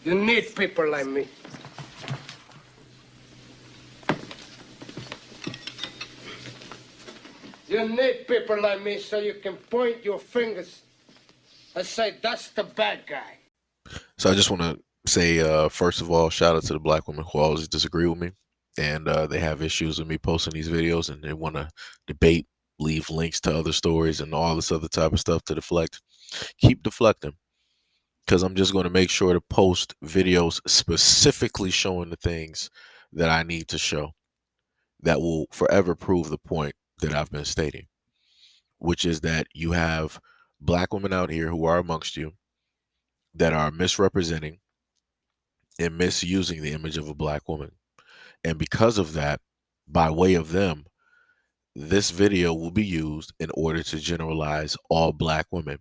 You need people like me. You need people like me so you can point your fingers and say, that's the bad guy. So I just want to say, first of all, shout out to the black women who always disagree with me, and they have issues with me posting these videos, and they want to debate, leave links to other stories, and all this other type of stuff to deflect. Keep deflecting, because I'm just going to make sure to post videos specifically showing the things that I need to show that will forever prove the point that I've been stating, which is that you have black women out here who are amongst you that are misrepresenting and misusing the image of a black woman. And because of that, by way of them, this video will be used in order to generalize all black women.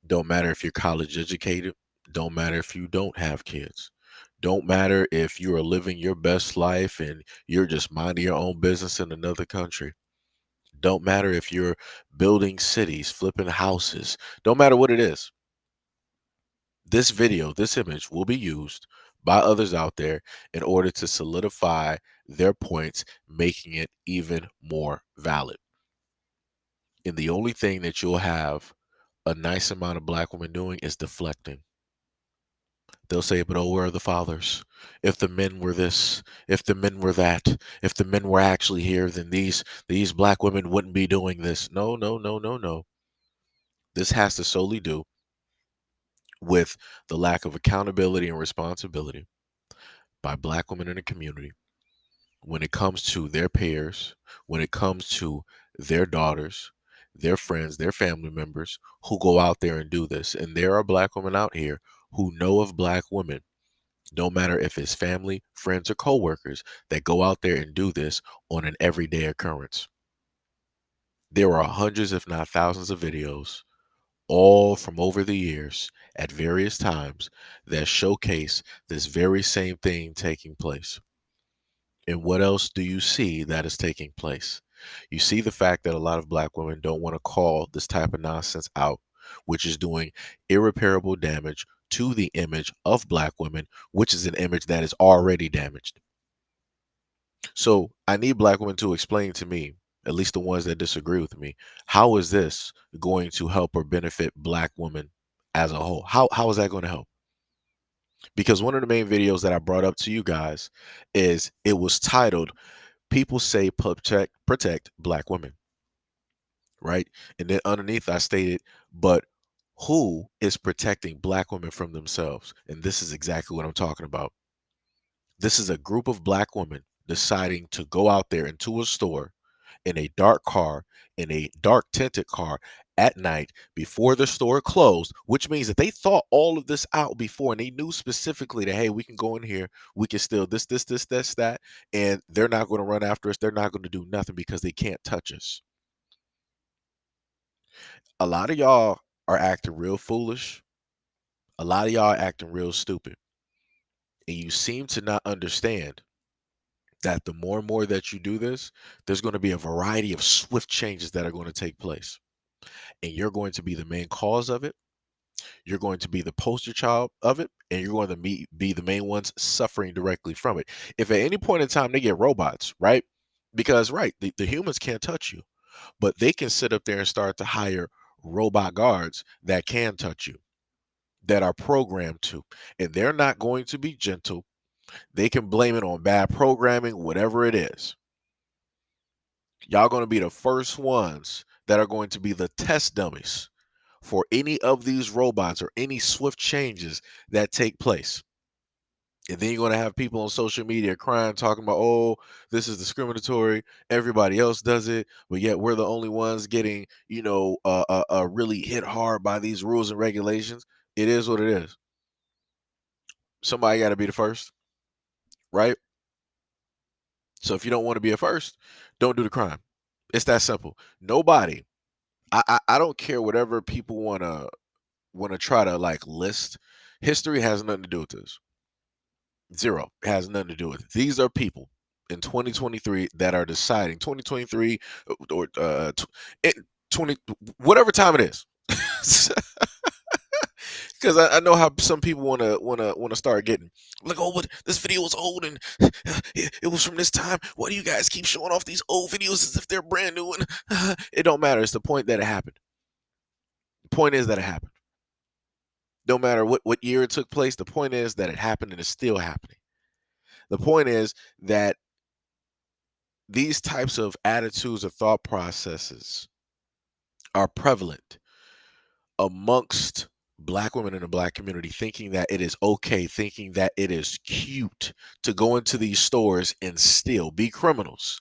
Don't matter if you're college educated, don't matter if you don't have kids. Don't matter if you are living your best life and you're just minding your own business in another country. Don't matter if you're building cities, flipping houses. Don't matter what it is. This video, this image will be used by others out there in order to solidify their points, making it even more valid. And the only thing that you'll have a nice amount of black women doing is deflecting. They'll say, but oh, where are the fathers? If the men were this, if the men were that, if the men were actually here, then these black women wouldn't be doing this. No, no, no, no, no. This has to solely do with the lack of accountability and responsibility by black women in the community when it comes to their peers, when it comes to their daughters, their friends, their family members who go out there and do this. And there are black women out here who know of black women, no matter if it's family, friends, or coworkers, that go out there and do this on an everyday occurrence. There are hundreds, if not thousands, of videos, all from over the years at various times, that showcase this very same thing taking place. And what else do you see that is taking place? You see the fact that a lot of black women don't want to call this type of nonsense out, which is doing irreparable damage to the image of black women, which is an image that is already damaged. So I need black women to explain to me, at least the ones that disagree with me, how is this going to help or benefit black women as a whole? How is that going to help? Because one of the main videos that I brought up to you guys is it was titled "People Say Protect Black Women," right? And then underneath I stated, but who is protecting black women from themselves? And this is exactly what I'm talking about. This is a group of black women deciding to go out there into a store in a dark car, in a dark tinted car at night before the store closed, which means that they thought all of this out before and they knew specifically that, hey, we can go in here, we can steal this, that, and they're not going to run after us. They're not going to do nothing because they can't touch us. A lot of y'all are acting real foolish. A lot of y'all are acting real stupid. And you seem to not understand that the more and more that you do this, there's going to be a variety of swift changes that are going to take place. And you're going to be the main cause of it. You're going to be the poster child of it. And you're going to be the main ones suffering directly from it. If at any point in time they get robots, right? Because, right, the humans can't touch you, but they can sit up there and start to hire robot guards that can touch you, that are programmed to. And they're not going to be gentle. They can blame it on bad programming, whatever it is. Y'all going to be the first ones that are going to be the test dummies for any of these robots or any swift changes that take place. And then you're going to have people on social media crying, talking about, oh, this is discriminatory. Everybody else does it, but yet we're the only ones getting, really hit hard by these rules and regulations. It is what it is. Somebody got to be the first, right? So if you don't want to be a first, don't do the crime. It's that simple. Nobody. I don't care whatever people wanna try to like list. History has nothing to do with this. Zero. It has nothing to do with it. These are people in 2023 that are deciding 2023 or 20 whatever time it is. because I know how some people wanna start getting like, oh, what this video was old and it was from this time. Why do you guys keep showing off these old videos as if they're brand new? And it don't matter. It's the point that it happened. The point is that it happened. No matter what year it took place, the point is that it happened and it's still happening. The point is that these types of attitudes or thought processes are prevalent amongst black women in the black community, thinking that it is okay, thinking that it is cute to go into these stores and still be criminals.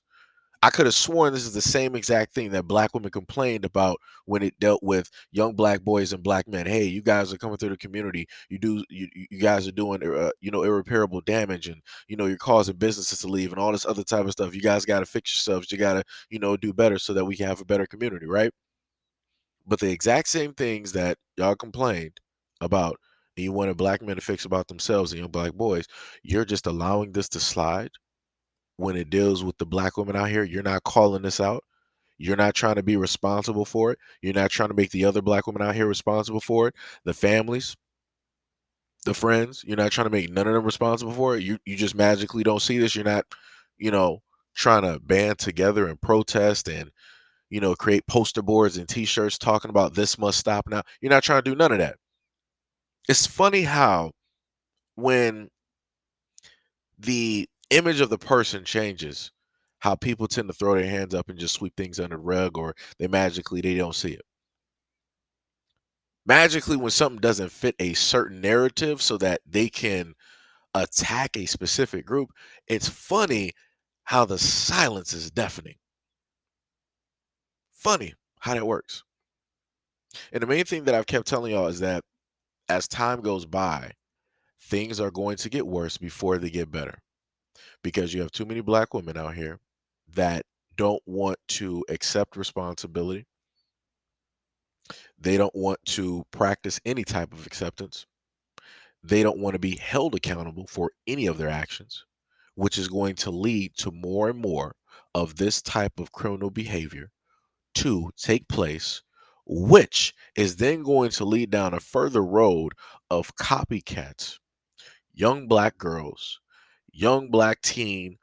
I could have sworn this is the same exact thing that black women complained about when it dealt with young black boys and black men. Hey, you guys are coming through the community. You guys are doing irreparable damage, and you're causing businesses to leave and all this other type of stuff. You guys got to fix yourselves. You got to do better so that we can have a better community, right? But the exact same things that y'all complained about, and you wanted black men to fix about themselves and young black boys, you're just allowing this to slide when it deals with the black women out here. You're not calling this out. You're not trying to be responsible for it. You're not trying to make the other black women out here responsible for it. The families, the friends, you're not trying to make none of them responsible for it. You just magically don't see this. You're not, you know, trying to band together and protest and create poster boards and t-shirts talking about this must stop now. You're not trying to do none of that. It's funny how when the image of the person changes, how people tend to throw their hands up and just sweep things under the rug, or they don't see it. Magically, when something doesn't fit a certain narrative so that they can attack a specific group, it's funny how the silence is deafening. Funny how that works. And the main thing that I've kept telling y'all is that as time goes by, things are going to get worse before they get better, because you have too many black women out here that don't want to accept responsibility. They don't want to practice any type of acceptance. They don't want to be held accountable for any of their actions, which is going to lead to more and more of this type of criminal behavior to take place, which is then going to lead down a further road of copycats, young black girls, young black teen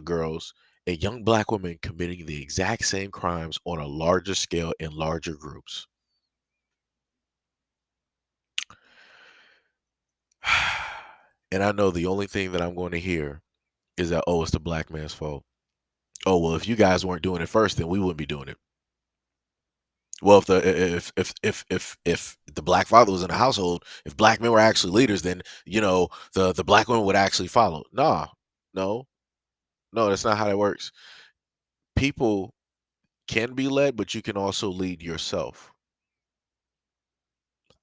girls, and young black women committing the exact same crimes on a larger scale in larger groups. And I know the only thing that I'm going to hear is that, oh, it's the black man's fault. Oh, well, if you guys weren't doing it first, then we wouldn't be doing it. Well, if the black father was in the household, if black men were actually leaders, then the black women would actually follow. Nah, no, no, that's not how that works. People can be led, but you can also lead yourself.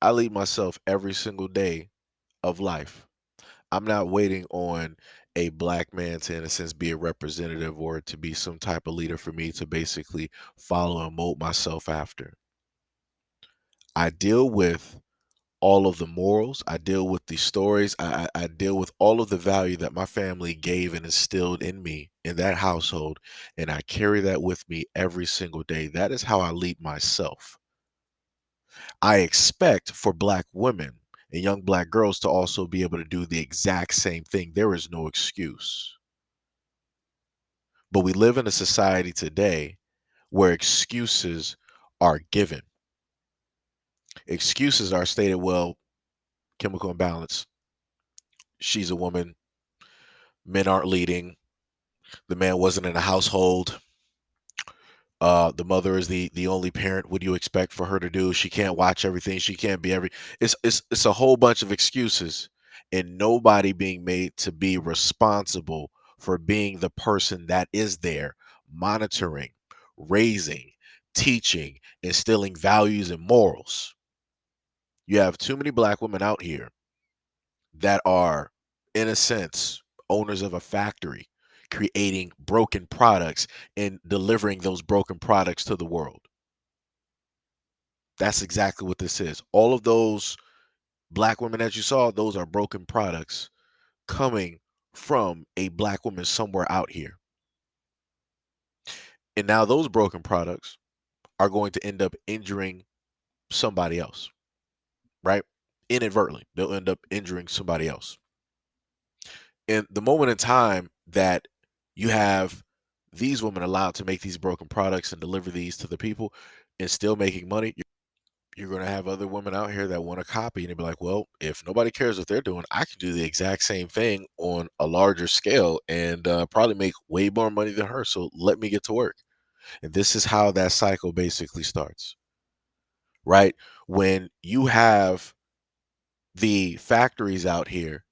I lead myself every single day of life. I'm not waiting on a black man to, in a sense, be a representative or to be some type of leader for me to basically follow and mold myself after. I deal with all of the morals. I deal with the stories. I deal with all of the value that my family gave and instilled in me in that household. And I carry that with me every single day. That is how I lead myself. I expect for black women and young black girls to also be able to do the exact same thing. There is no excuse. But we live in a society today where excuses are given. Excuses are stated, well, chemical imbalance. She's a woman. Men aren't leading. The man wasn't in the household. The mother is the only parent. What do you expect for her to do? She can't watch everything. She can't be every. It's a whole bunch of excuses, and nobody being made to be responsible for being the person that is there, monitoring, raising, teaching, instilling values and morals. You have too many black women out here that are, in a sense, owners of a factory, creating broken products and delivering those broken products to the world. That's exactly what this is. All of those black women that you saw, those are broken products coming from a black woman somewhere out here. And now those broken products are going to end up injuring somebody else, right? inadvertently. They'll end up injuring somebody else. And the moment in time that you have these women allowed to make these broken products and deliver these to the people and still making money, you're going to have other women out here that want to copy and they be like, well, if nobody cares what they're doing, I can do the exact same thing on a larger scale and probably make way more money than her. So let me get to work. And this is how that cycle basically starts, right? When you have the factories out here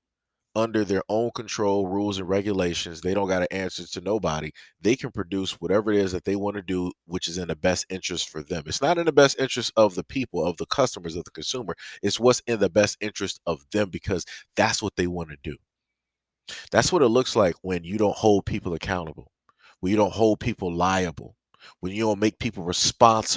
under their own control, rules, and regulations, they don't got to answer to nobody. They can produce whatever it is that they want to do, which is in the best interest for them. It's not in the best interest of the people, of the customers, of the consumer. It's what's in the best interest of them because that's what they want to do. That's what it looks like when you don't hold people accountable, when you don't hold people liable, when you don't make people responsible